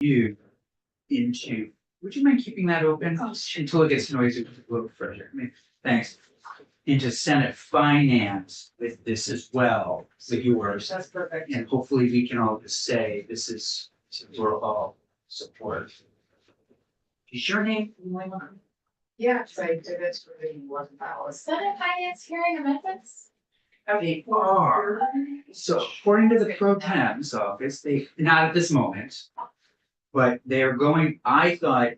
review into, would you mind keeping that open until it gets noisy, a little further? I mean, thanks. Into Senate Finance with this as well, with yours. That's perfect. And hopefully we can all just say this is, we're all support. Is your name? Yes, I did it for the one hours. Senate Finance hearing amendments? They are. So according to the pro tem's office, they, not at this moment. But they're going, I thought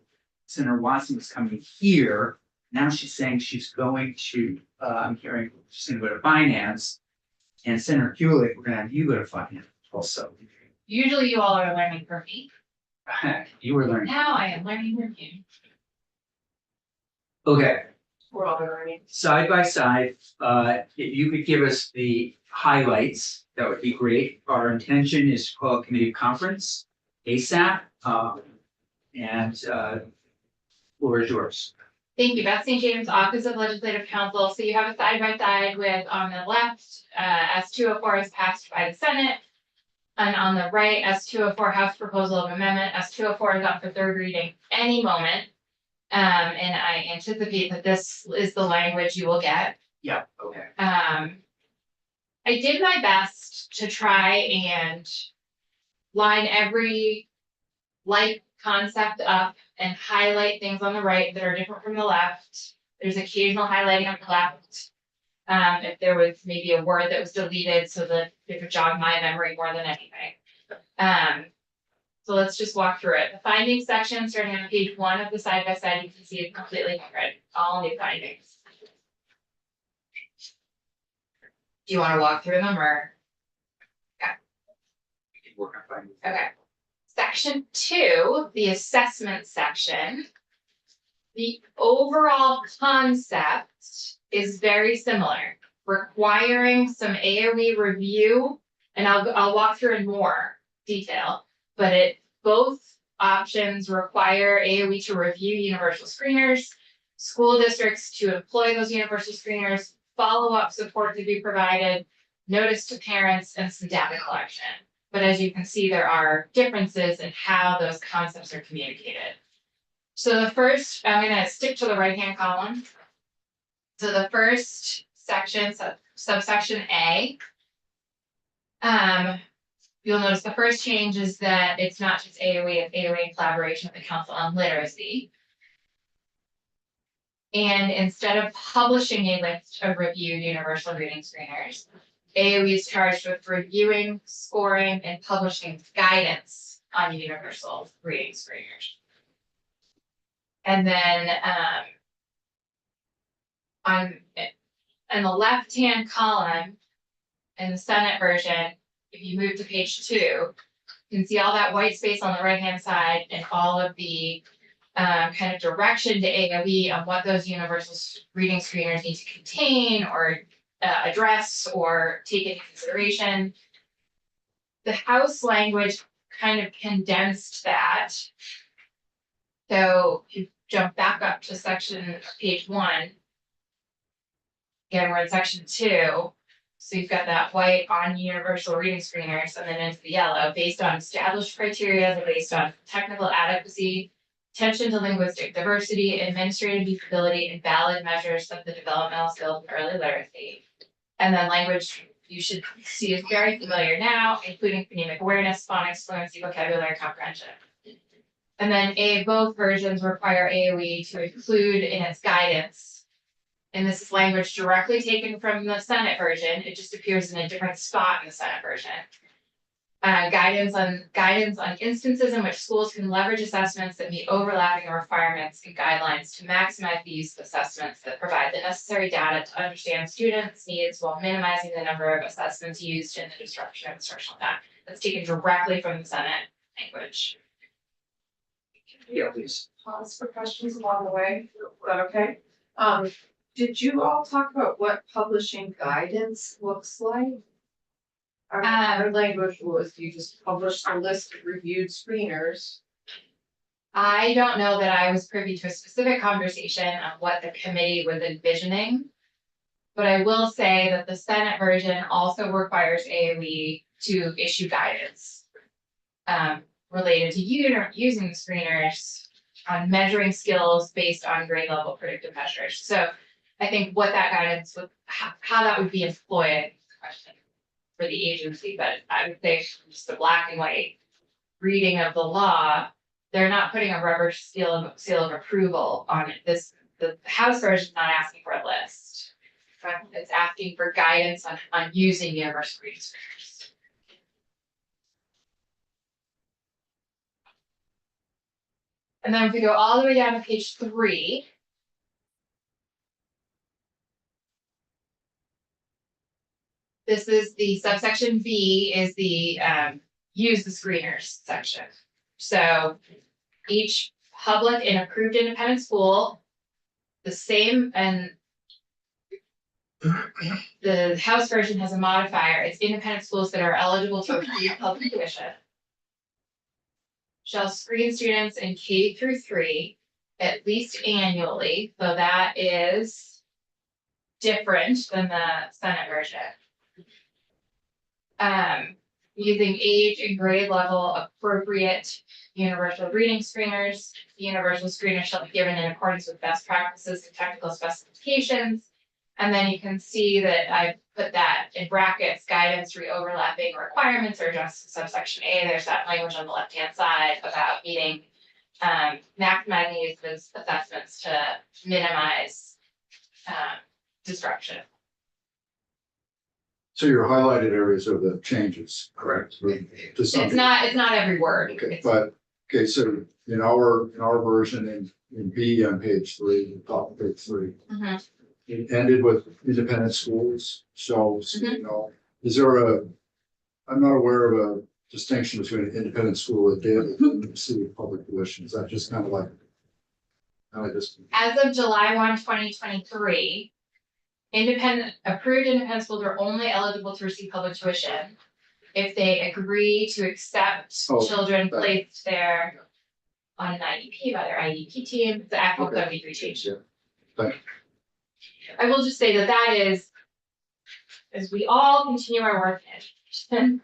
Senator Watson was coming here. Now she's saying she's going to, I'm hearing she's gonna go to finance. And Senator Hewlett, we're gonna have you go to finance also. Usually you all are learning from me. You were learning. Now I am learning from you. Okay, We're all learning. side by side, if you could give us the highlights, that would be great. Our intention is to call a committee conference ASAP, and floor is yours. Thank you. Beth St. James, Office of Legislative Counsel. So you have a side by side with, on the left, S-204 is passed by the Senate. And on the right, S-204 House Proposal of Amendment, S-204 is up for third reading any moment. And I anticipate that this is the language you will get. Yeah, okay. I did my best to try and line every like concept up and highlight things on the right that are different from the left. There's occasional highlighting on the left. If there was maybe a word that was deleted so that it would jog my memory more than anything. So let's just walk through it. The findings section, starting on page 1 of the side by side, you can see it's completely different, all new findings. Do you want to walk through them or? We can work on finding. Okay. Section 2, the assessment section. The overall concept is very similar, requiring some AOE review, and I'll walk through in more detail, but both options require AOE to review universal screeners, school districts to employ those universal screeners, follow-up support to be provided, notice to parents, and some data collection. But as you can see, there are differences in how those concepts are communicated. So the first, I'm going to stick to the right-hand column. So the first section, subsection A, you'll notice the first change is that it's not just AOE, it's AOE in collaboration with the Council on Literacy. And instead of publishing a list of reviewed universal reading screeners, AOE is charged with reviewing, scoring, and publishing guidance on universal reading screeners. And then on the left-hand column in the Senate version, if you move to page 2, you can see all that white space on the right-hand side and all of the kind of direction to AOE on what those universal reading screeners need to contain or address or take into consideration. The House language kind of condensed that. So if you jump back up to page 1, again, we're in section 2. So you've got that white on universal reading screeners and then into the yellow based on established criteria, based on technical adequacy, attention to linguistic diversity, administrative usability, and valid measures of the developmental skills of early literacy. And then language you should see is very familiar now, including phonemic awareness, phonics, fluency, vocabulary comprehension. And then both versions require AOE to include in its guidance. And this is language directly taken from the Senate version. It just appears in a different spot in the Senate version. Guidance on instances in which schools can leverage assessments that meet overlapping requirements and guidelines to maximize the use of assessments that provide the necessary data to understand students' needs while minimizing the number of assessments used in the disruption of instructional data. That's taken directly from the Senate language. Yeah, please. Pause for questions along the way. Is that okay? Did you all talk about what publishing guidance looks like? Our language was you just publish a list of reviewed screeners. I don't know that I was privy to a specific conversation on what the committee was envisioning. But I will say that the Senate version also requires AOE to issue guidance. related to using the screeners on measuring skills based on grade level predictive measures. So I think what that guidance would, how that would be employed is the question for the agency, but I would say just a black and white reading of the law, they're not putting a rubber seal of approval on it. The House version is not asking for a list. It's asking for guidance on using universal reading screeners. And then if we go all the way down to page 3. This is the subsection B is the use the screeners section. So each public and approved independent school, the same, and the House version has a modifier. It's independent schools that are eligible to receive public tuition shall screen students in K through 3 at least annually. So that is different than the Senate version. Using age and grade level appropriate universal reading screeners. The universal screener shall be given in accordance with best practices and technical specifications. And then you can see that I put that in brackets, guidance, re-overlapping requirements, or just subsection A. There's that language on the left-hand side about meeting maximizing use of assessments to minimize disruption. So your highlighted areas are the changes, correct? To some It's not every word. Okay, It's- but, okay, so in our version in B on page 3, the top of page 3, Mhm. it ended with independent schools, so, you know, is there I'm not aware of a distinction between an independent school that did and receive public tuition, is that just kind of like just, As of July 1, 2023, approved independent schools are only eligible to receive public tuition if they agree to accept Oh, children that- placed there on an IEP by their IEP team. The Act Book Okay. 73 change. Yeah. Thank you. I will just say that is, as we all continue our work in education,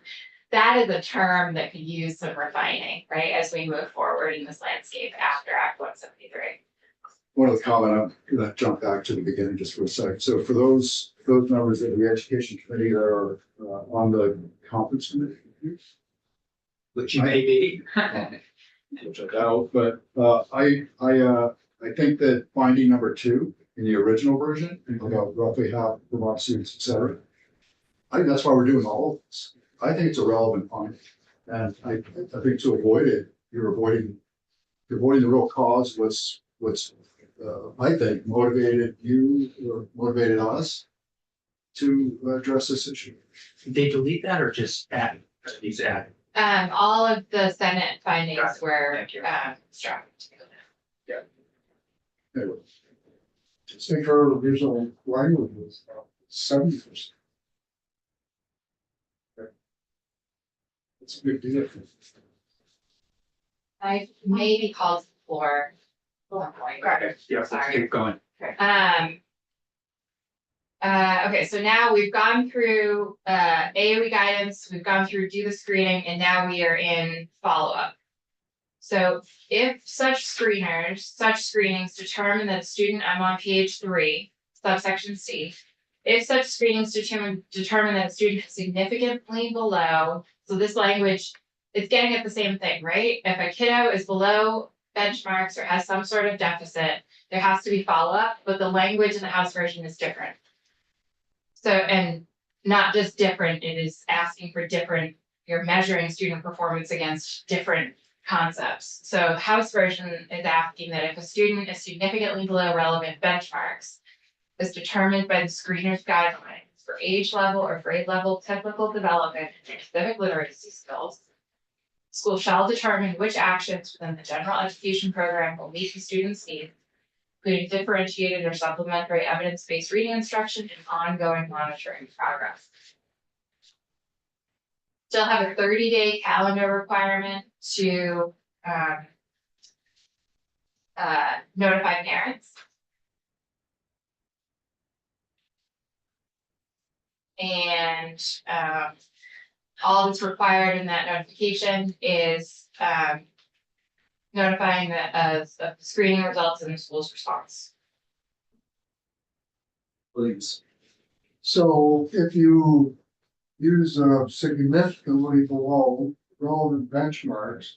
that is a term that could use some refining, right, as we move forward in this landscape after Act 173. one of the comment, I'm gonna jump back to the beginning just for a sec. So for those members of the education committee that are on the conference committee, Which you may be. which I doubt, but I think that finding number 2 in the original version, about roughly half Vermont students, et cetera. I think that's why we're doing all of this. I think it's a relevant finding. And I think to avoid it, you're avoiding the real cause, what's I think motivated you or motivated us to address this issue. Did they delete that or just add these added? All of the Senate findings Got it. were Thank you. struck. Anyway, I think our original language was 70%. It's a big deal. I may be called for. Yeah, let's Sorry. keep going. Okay, so now we've gone through AOE guidance, we've gone through do the screening, and now we are in follow-up. So if such screenings determine that student, I'm on page 3, subsection C. If such screenings determine that a student is significantly below, so this language is getting at the same thing, right? If a kiddo is below benchmarks or has some sort of deficit, there has to be follow-up, but the language in the House version is different. So, and not just different, it is asking for different, you're measuring student performance against different concepts. So the House version is asking that if a student is significantly below relevant benchmarks, as determined by the screener's guidelines for age level or grade level technical development and civic literacy skills, school shall determine which actions within the general education program will meet the student's needs, including differentiated or supplementary evidence-based reading instruction and ongoing monitoring progress. Still have a 30-day calendar requirement to notify parents. And all that's required in that notification is, notifying of the screening results and the school's response. Williams. So if you use significantly below relevant benchmarks,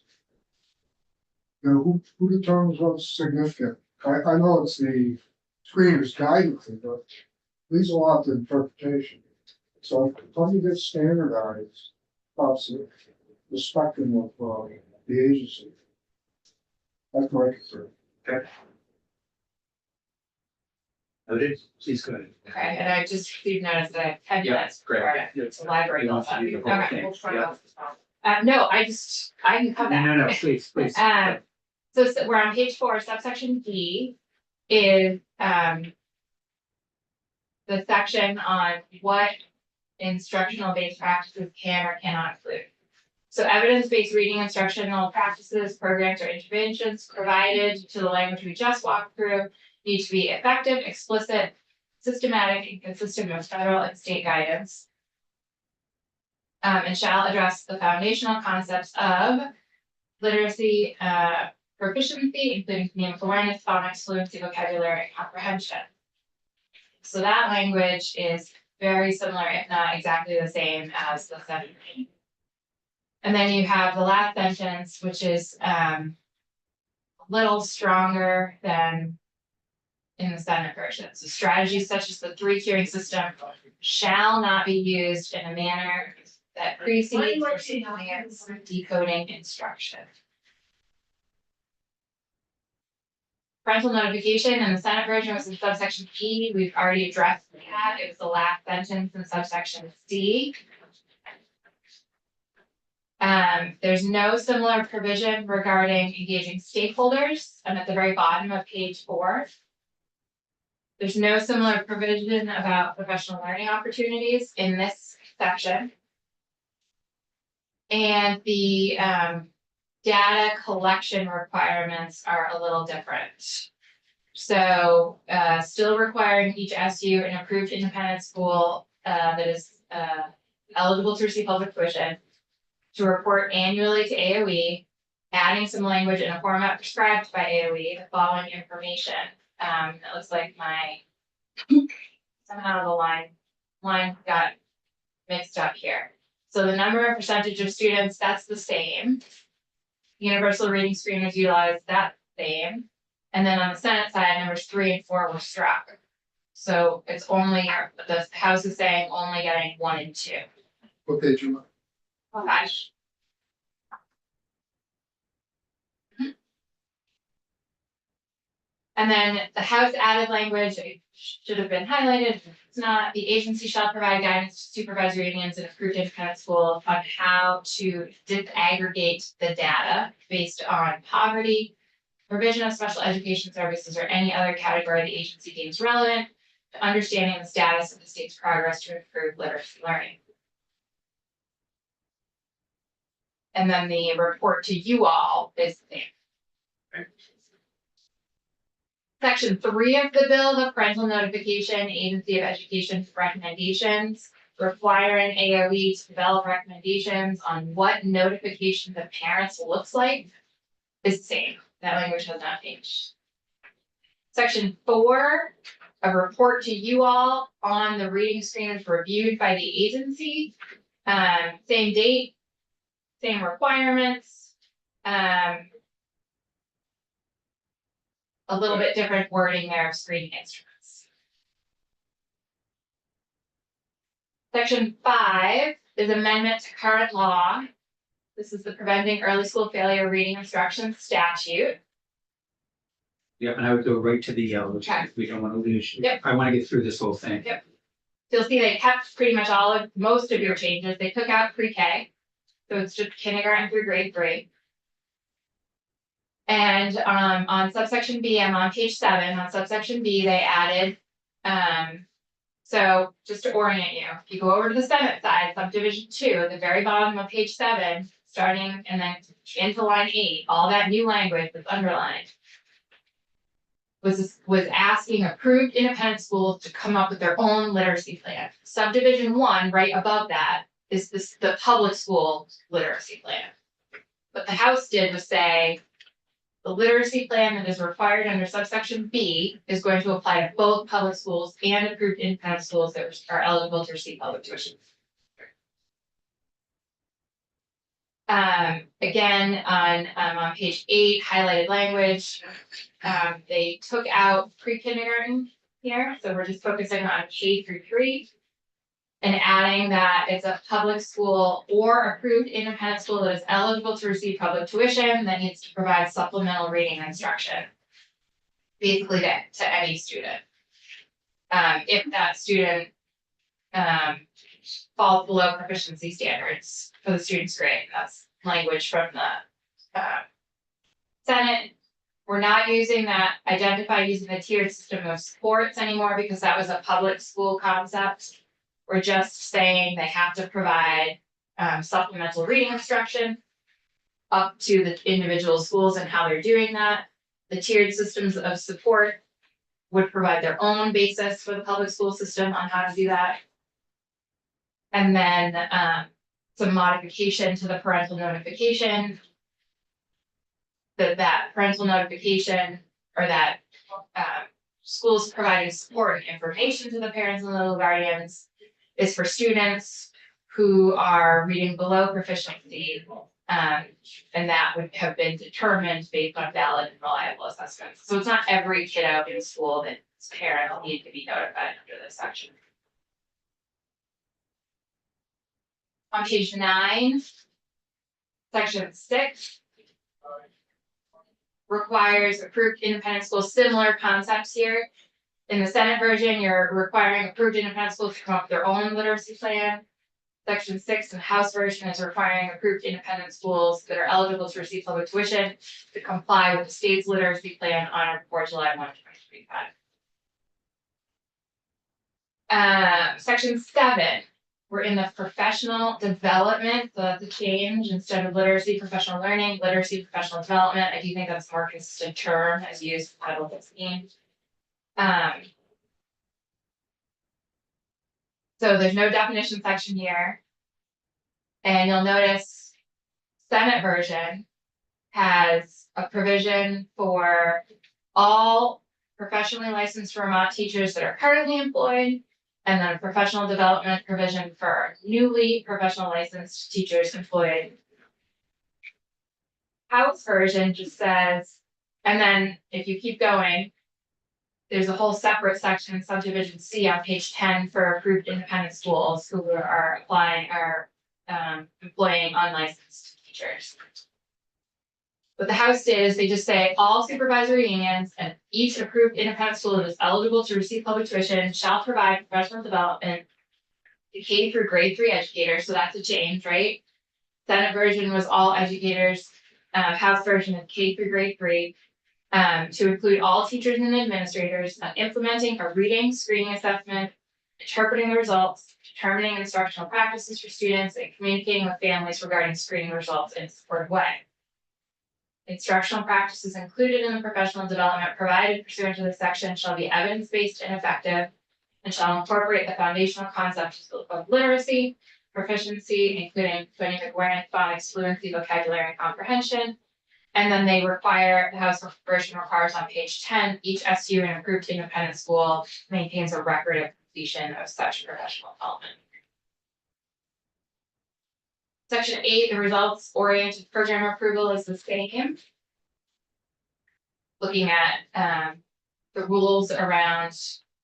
you know, who determines what's significant? I know it's the screener's guidance, but these a lot to interpretation. So how do you get standardized across the spectrum of the agency? That's my concern. Noted, please go ahead. Okay, and I just, you've noticed that I have 10 Yeah, minutes great. for the library. You want to do the whole Okay, thing? we'll try Yeah. that. No, I can come back. No, please, please. So we're on page 4, subsection D is, the section on what instructional based practices can or cannot include. So evidence-based reading instructional practices, programs, or interventions provided to the language we just walked through need to be effective, explicit, systematic, and consistent with federal and state guidance. And shall address the foundational concepts of literacy, proficiency, including phonemic awareness, phonics, fluency, vocabulary, and comprehension. So that language is very similar, if not exactly the same as the Senate. And then you have the last sentence, which is a little stronger than in the Senate version. So strategies such as the 3-tiering system shall not be used in a manner that precedes or supplants decoding instruction. Parental notification in the Senate version was in subsection E. We've already addressed that. It was the last sentence in subsection C. There's no similar provision regarding engaging stakeholders. I'm at the very bottom of page 4. There's no similar provision about professional learning opportunities in this section. And the data collection requirements are a little different. So still requiring each SU an approved independent school that is eligible to receive public tuition to report annually to AOE, adding some language in a format prescribed by AOE, the following information. It looks like somehow the line got mixed up here. So the number and percentage of students, that's the same. Universal reading screeners utilize that same. And then on the Senate side, numbers 3 and 4 were struck. So it's only, the House is saying only getting 1 and 2. What page you on? Gosh. And then the House added language, it should have been highlighted. It's not, the agency shall provide guidance to supervisory unions and approved independent schools on how to disaggregate the data based on poverty, provision of special education services, or any other category the agency deems relevant to understanding the status of the state's progress to improve literacy learning. And then the report to you all is the same. Section 3 of the bill, the parental notification, Agency of Education recommendations, requiring AOE to develop recommendations on what notification to parents looks like, is the same. That language has not changed. Section 4, a report to you all on the reading screeners reviewed by the agency. Same date, same requirements. A little bit different wording there of screening instruments. Section 5 is amendment to current law. This is the Preventing Early School Failure Reading Instruction statute. Yep, and I would go right to the yellow, which Okay. we don't want to lose. Yep. I want to get through this whole thing. Yep. You'll see they kept pretty much most of your changes. They took out pre-K. So it's just kindergarten through grade 3. And on subsection B, I'm on page 7, on subsection B, they added, so just to orient you, if you go over to the Senate side, subdivision 2, at the very bottom of page 7, starting and then into line 8, all that new language that's underlined was asking approved independent schools to come up with their own literacy plan. Subdivision 1, right above that, is the public school literacy plan. What the House did was say, the literacy plan that is required under subsection B is going to apply to both public schools and approved independent schools that are eligible to receive public tuition. Again, on page 8, highlighted language, they took out pre-kindergarten here, so we're just focusing on K through 3. And adding that it's a public school or approved independent school that is eligible to receive public tuition that needs to provide supplemental reading instruction. Basically to any student. If that student falls below proficiency standards for the student's grade, that's language from the Senate. We're not using that using the tiered system of supports anymore because that was a public school concept. We're just saying they have to provide supplemental reading instruction up to the individual schools and how they're doing that. The tiered systems of support would provide their own basis for the public school system on how to do that. And then some modification to the parental notification. That parental notification or that schools providing support and information to the parents and legal guardians is for students who are reading below proficiency, and that would have been determined based on valid and reliable assessments. So it's not every kiddo in school that's parents need to be notified under this section. On page 9, section 6 requires approved independent schools, similar concepts here. In the Senate version, you're requiring approved independent schools to come up with their own literacy plan. Section 6 in the House version is requiring approved independent schools that are eligible to receive public tuition to comply with the state's literacy plan on or before July 1, 2025. Section 7, we're in the professional development, so that's a change. Instead of literacy, professional learning, literacy, professional development. I do think that's a more consistent term as used for Title 16. So there's no definition section here. And you'll notice Senate version has a provision for all professionally licensed Vermont teachers that are currently employed, and then a professional development provision for newly professional licensed teachers employed. House version just says, and then if you keep going, there's a whole separate section in subdivision C on page 10 for approved independent schools who are employing unlicensed teachers. What the House did is they just say all supervisory unions and each approved independent school that is eligible to receive public tuition shall provide professional development to K through grade 3 educators. So that's a change, right? Senate version was all educators. House version is K through grade 3. To include all teachers and administrators on implementing a reading screening assessment, interpreting the results, determining instructional practices for students, and communicating with families regarding screening results in a supportive way. Instructional practices included in the professional development provided pursuant to this section shall be evidence-based and effective, and shall incorporate the foundational concepts of literacy, proficiency, including phonemic awareness, phonics, fluency, vocabulary, and comprehension. And then they require, the House version requires on page 10, each SU and approved independent school maintains a record of completion of such professional development. Section 8, the results-oriented program approval is the same. Looking at the rules around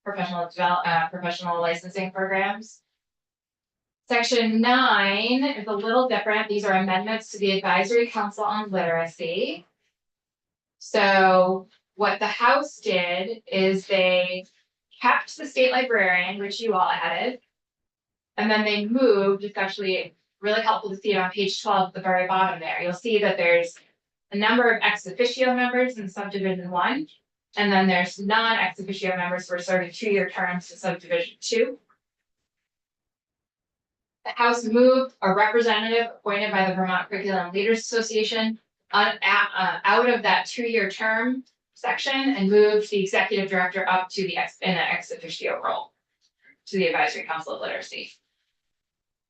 professional licensing programs. Section 9 is a little different. These are amendments to the Advisory Council on Literacy. So what the House did is they kept the state librarian, which you all added, and then they moved, it's actually really helpful to see it on page 12 at the very bottom there. You'll see that there's a number of ex officio members in subdivision 1, and then there's non-ex officio members who are serving 2-year terms in subdivision 2. The House moved a representative appointed by the Vermont Curriculum Leaders Association out of that 2-year term section and moved the executive director up to the ex officio role to the Advisory Council of Literacy.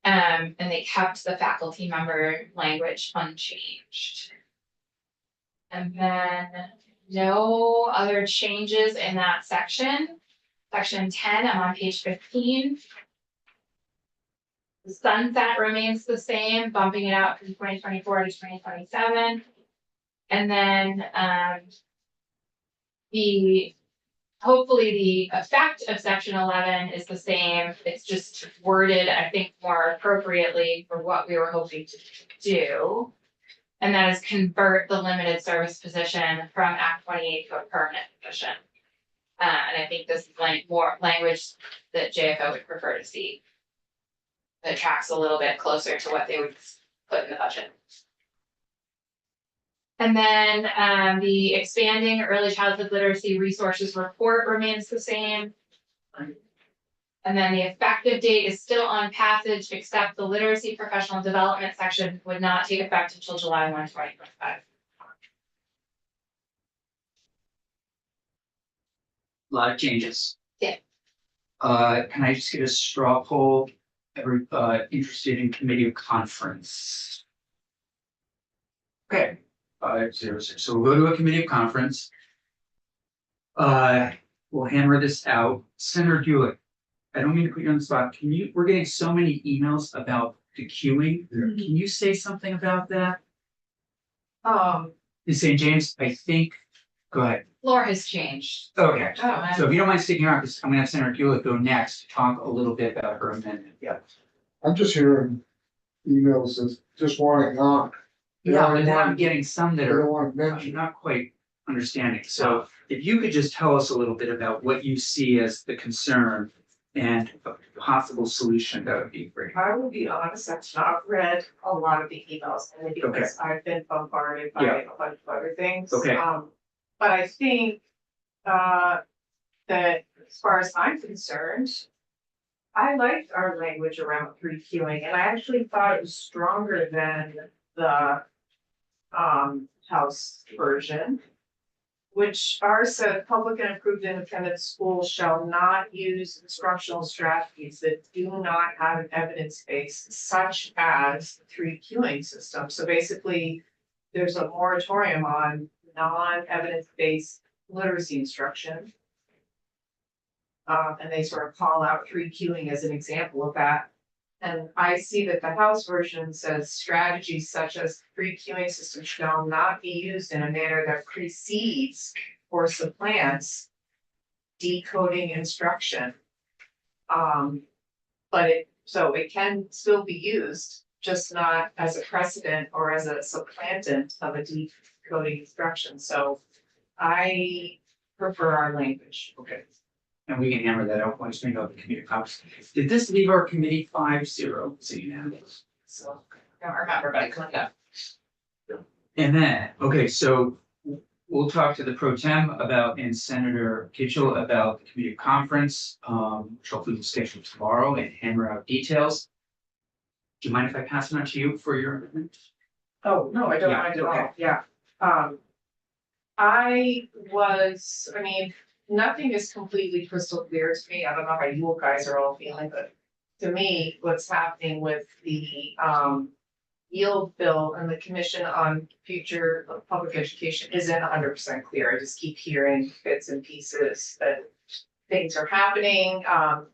And they kept the faculty member language unchanged. And then no other changes in that section. Section 10, I'm on page 15. The sunset remains the same, bumping it out from 2024 to 2027. And then hopefully the effect of section 11 is the same. It's just worded, I think, more appropriately for what we were hoping to do. And that is convert the limited service position from Act 28 to a permanent position. And I think this is more language that JFO would prefer to see. That tracks a little bit closer to what they would put in the budget. And then the expanding early childhood literacy resources report remains the same. And then the effective date is still on passage, except the literacy professional development section would not take effect until July 1, 2025. A lot of changes. Yeah. Can I just get a straw poll? Every interested in committee of conference? Okay, 5-0-6. So we'll go to a committee of conference. We'll hammer this out. Senator Gulick, I don't mean to put you on the spot. We're getting so many emails about the queuing. Yeah. Can you say something about that? In St. James, I think, go ahead. Floor has changed. Okay, Oh, so if you don't mind sticking around, because I'm gonna have Senator Gulick go next to talk a little bit about her amendment. Yeah. I'm just hearing emails that just want it not. Yeah, but then I'm getting some They that don't are want to I'm mention. not quite understanding. So if you could just tell us a little bit about what you see as the concern and a possible solution, that would be great. I will be honest, I've not read a lot of the emails, and because I've been bombarded by Yeah. a bunch of other things. Okay. But I think, that as far as I'm concerned, I liked our language around pre-queuing, and I actually thought it was stronger than the House version, which ours said public and approved independent schools shall not use instructional strategies that do not have an evidence base, such as the pre-queuing system. So basically, there's a moratorium on non-evidence-based literacy instruction. And they sort of call out pre-queuing as an example of that. And I see that the House version says strategies such as pre-queuing system shall not be used in a manner that precedes or supplants decoding instruction. But it can still be used, just not as a precedent or as a supplantant of a decoding instruction. So I prefer our language. Okay. And we can hammer that out once we know the committee comes. Did this leave our committee 5-0? So unanimous. So I don't remember, but I cleaned up. And then, okay, so we'll talk to the pro tem about, and Senator Kitchell about the committee conference, which hopefully we'll schedule tomorrow and hammer out details. Do you mind if I pass it on to you for your amendment? Oh, no, I don't Yeah, mind at okay. all, yeah. I mean, nothing is completely crystal clear to me. I don't know how you guys are all feeling, but to me, what's happening with the yield bill and the Commission on Future of Public Education isn't 100% clear. I just keep hearing bits and pieces that things are happening.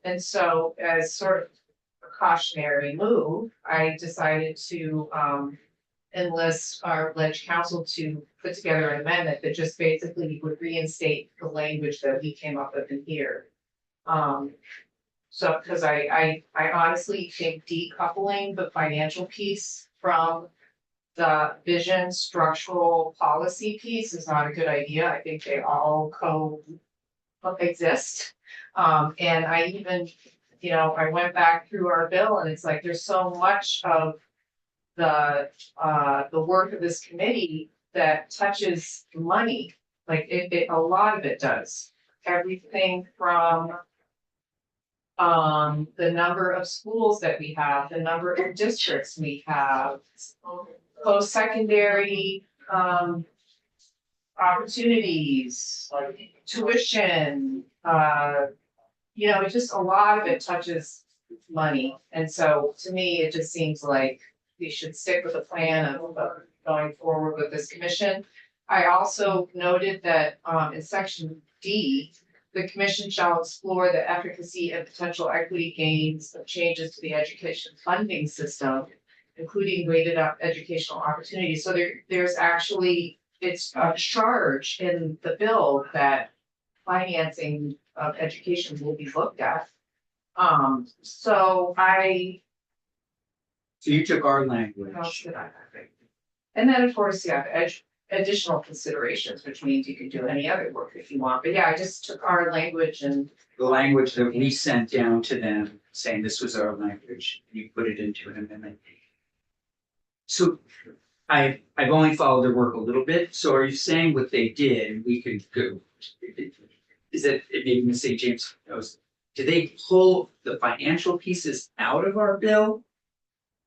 And so as sort of a cautionary move, I decided to enlist our ledge council to put together an amendment that just basically would reinstate the language that we came up with in here. So, because I honestly think decoupling the financial piece from the vision structural policy piece is not a good idea. I think they all coexist. And I even, I went back through our bill and it's like, there's so much of the work of this committee that touches money, like a lot of it does. Everything from the number of schools that we have, the number of districts we have, post-secondary opportunities, tuition, it's just a lot of it touches money. And so to me, it just seems like we should stick with the plan of going forward with this commission. I also noted that in section D, the commission shall explore the efficacy and potential equity gains of changes to the education funding system, including graded up educational opportunities. So there's actually, it's a charge in the bill that financing of education will be looked at. So So you took our what else language. did I think? And then, of course, yeah, additional considerations, which means you can do any other work if you want. But yeah, I just took our language and The language that we sent down to them saying this was our language, and you put it into an amendment. So I've only followed their work a little bit, so are you saying what they did, we could go? Is it, it made me say, James knows, did they pull the financial pieces out of our bill?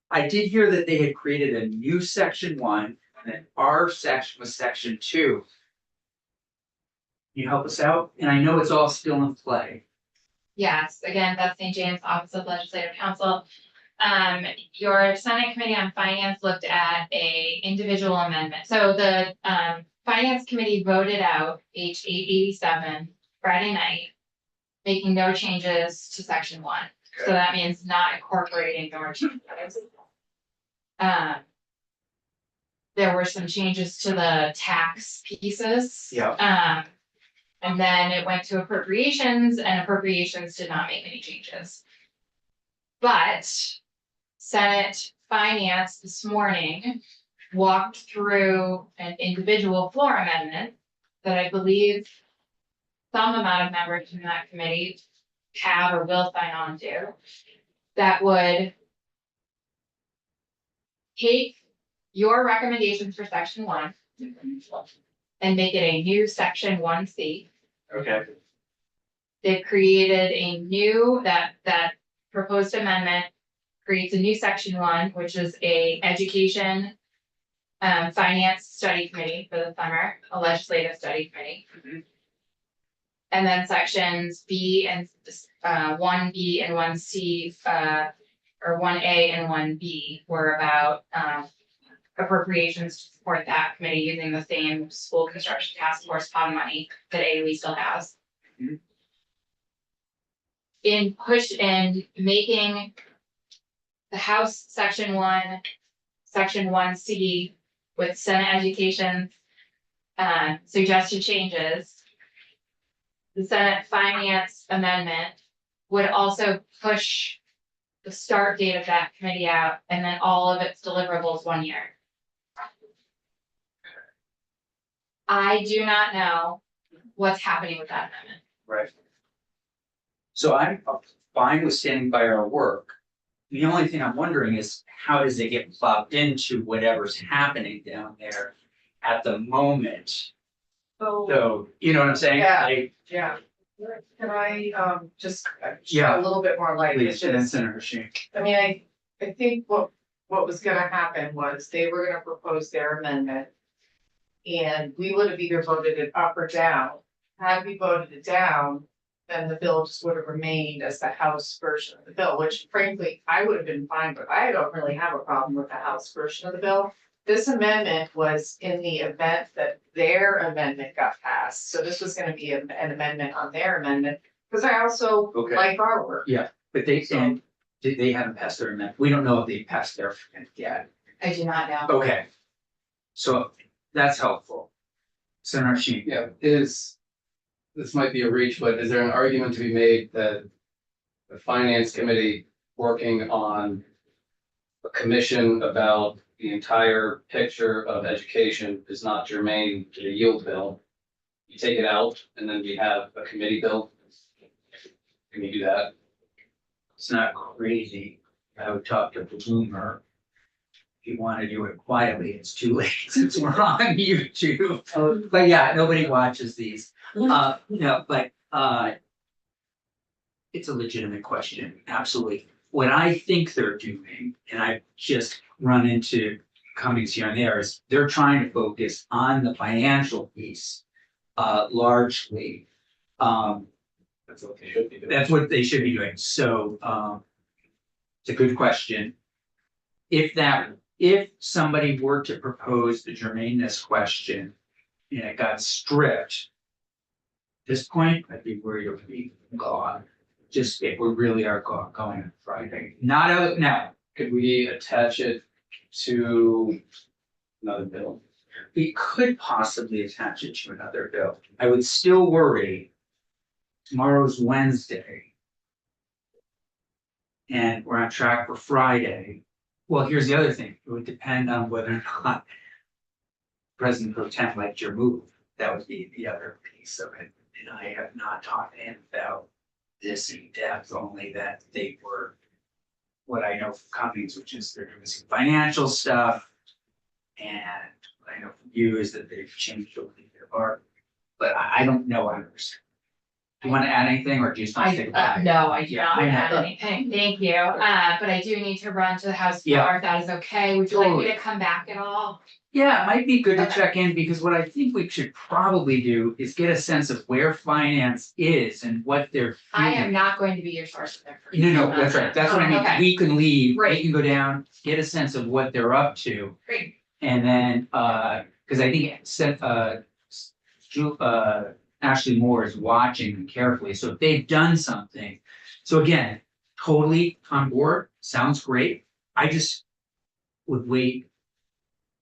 I did hear that they had created a new section 1, and then our section was section 2. Can you help us out? And I know it's all still in play. Yes, again, that's St. James Office of Legislative Counsel. Your Senate Committee on Finance looked at a individual amendment. So the Finance Committee voted out H 887 Friday night, making no changes to section 1. So that means not incorporating nor changes. There were some changes to the tax pieces. Yeah. And then it went to appropriations, and appropriations did not make any changes. But Senate Finance this morning walked through an individual floor amendment that I believe some amount of members in that committee have or will sign on to, that would take your recommendations for section 1 and make it a new section 1C. Okay. They've created a new, that proposed amendment creates a new section 1, which is a education finance study committee for the summer, a legislative study committee. And then sections B and 1B and 1C, or 1A and 1B were about appropriations to support that committee using the same school construction task force pot of money that AOE still has. Mhm. In making the House section 1, section 1C with Senate Education suggested changes. The Senate Finance Amendment would also push the start date of that committee out, and then all of its deliverables 1 year. I do not know what's happening with that amendment. Right. So I'm fine with standing by our work. The only thing I'm wondering is how does it get plopped into whatever's happening down there at the moment? So, you know what I'm saying? Yeah. Like, yeah. Can I just Yeah. shed a little bit more light? please, It's just- Senator Sheen. I mean, I think what was gonna happen was they were gonna propose their amendment. And we would have either voted it up or down. Had we voted it down, then the bill just would have remained as the House version of the bill, which frankly, I would have been fine with. I don't really have a problem with the House version of the bill. This amendment was in the event that their amendment got passed, so this was gonna be an amendment on their amendment. Because I also Okay. like our work. But they haven't passed their amendment. We don't know if they passed their yet. I do not know. Okay. So that's helpful. Senator Sheen. Yeah, this might be a reach, but is there an argument to be made that the finance committee working on a commission about the entire picture of education is not germane to the yield bill? You take it out and then we have a committee bill. Can you do that? It's not crazy. I would talk to Bloomer. If you want to do it quietly, it's too late since we're on YouTube. But yeah, nobody watches these. No, but it's a legitimate question, absolutely. What I think they're doing, and I've just run into Cummings here and there, is they're trying to focus on the financial piece largely. That's what they should be doing. That's what they should be doing. So It's a good question. If somebody were to propose the germaneness question and it got stripped. At this point, I'd be worried it would be gone, just if we really are going on Friday, not out now. Could we attach it to another bill? We could possibly attach it to another bill. I would still worry. Tomorrow's Wednesday. And we're on track for Friday. Well, here's the other thing. It would depend on whether or not President Pro Tem liked your move. That would be the other piece of it. And I have not talked to him about this in depth, only that they were what I know from Cummings, which is they're doing some financial stuff. And what I know from you is that they've changed over the year, but I don't know 100%. Do you want to add anything or do you just want to say goodbye? No, I do Yeah, not I have know. anything, thank you, but I do need to run to the house Yeah. floor, if that is okay, would you like me Totally. to come back at all? Yeah, it might be good to Okay. check in because what I think we should probably do is get a sense of where finance is and what they're. I am feeling. not going to be your source of information. No, that's right. That's what I mean. Okay. We can leave, we Great. can go down, get a sense of what they're up to. Great, And then, cause I think Ashley Moore is watching them carefully. So if they've done something. So again, totally on board, sounds great. I just would wait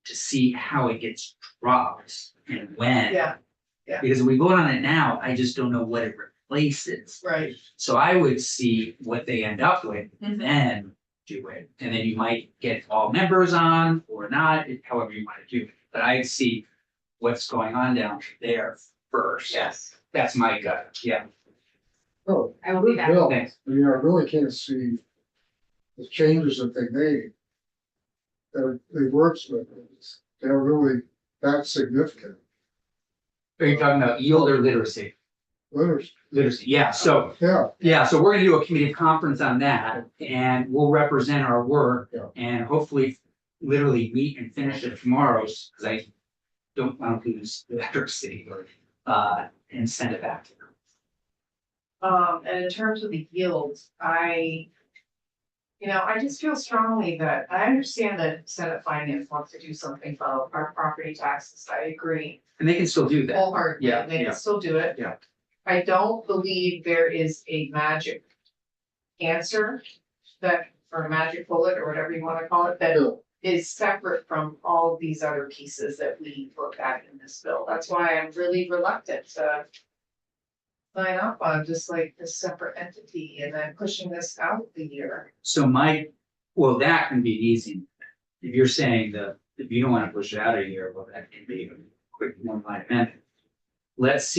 to see how it gets dropped and when. Yeah, Because if we vote on it now, I just don't know what it replaces. right. So I would see what they end up with, Mhm. then do it. And then you might get all members on or not, however you want to do it. But I'd see what's going on down there first. Yes. That's my gut, yeah. Oh, I will be back. Bill, I Thanks. mean, I really can't see the changes that they made. That they worked with, they're really that significant. Are you talking about yield or literacy? Letters, Literacy, yeah, so, yeah, so we're gonna do a committee conference on that and we'll represent our work. Yeah. And hopefully literally meet and finish it tomorrow, cause I don't want to lose literacy, and send it back to them. And in terms of the yields, I just feel strongly that, I understand that Senate Finance wants to do something about our property taxes, I agree. And they can still do that. Wholeheartedly, Yeah, they yeah. can still do it. Yeah. I don't believe there is a magic answer that, or a magic bullet, or whatever you wanna call it, that Bill, is separate from all these other pieces that we look at in this bill. That's why I'm really reluctant to sign up on just like this separate entity and then pushing this out the year. So well, that can be easy. If you're saying that, if you don't want to push it out a year, well, that can be a quick one line amendment. Let's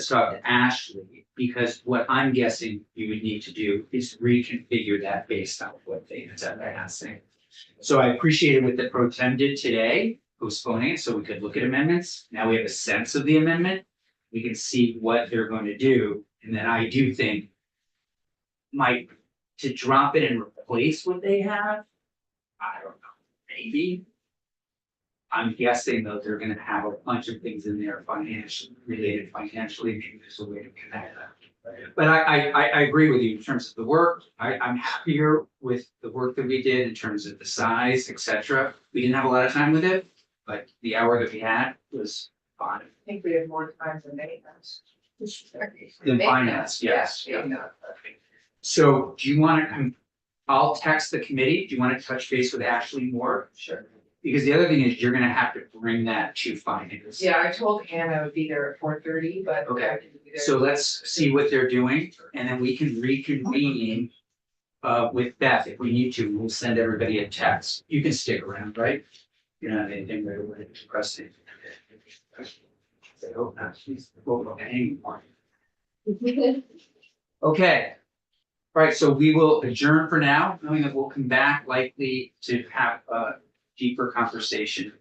talk to Ashley, because what I'm guessing you would need to do is reconfigure that based on what they end up asking. So I appreciated what the pro tem did today, postponing it so we could look at amendments. Now we have a sense of the amendment. We can see what they're going to do. And then I do think to drop it and replace what they have, I don't know, maybe. I'm guessing though, they're gonna have a bunch of things in there financially, maybe there's a way to connect that. But I agree with you in terms of the work. I'm happier with the work that we did in terms of the size, et cetera. We didn't have a lot of time with it, but the hour that we had was fine. I think we have more time than maintenance. Than finance, yes. Yeah. So do you want to, I'll text the committee. Do you want to touch base with Ashley Moore? Sure. Because the other thing is you're gonna have to bring that to finance. Yeah, I told Anne I would be there at 4:30, but. Okay. I can be there. So let's see what they're doing and then we can reconvene with Beth if we need to. We'll send everybody a text. You can stick around, right? You're not anything right away to press it. I hope not. She's anymore. Okay. All right, so we will adjourn for now, knowing that we'll come back likely to have a deeper conversation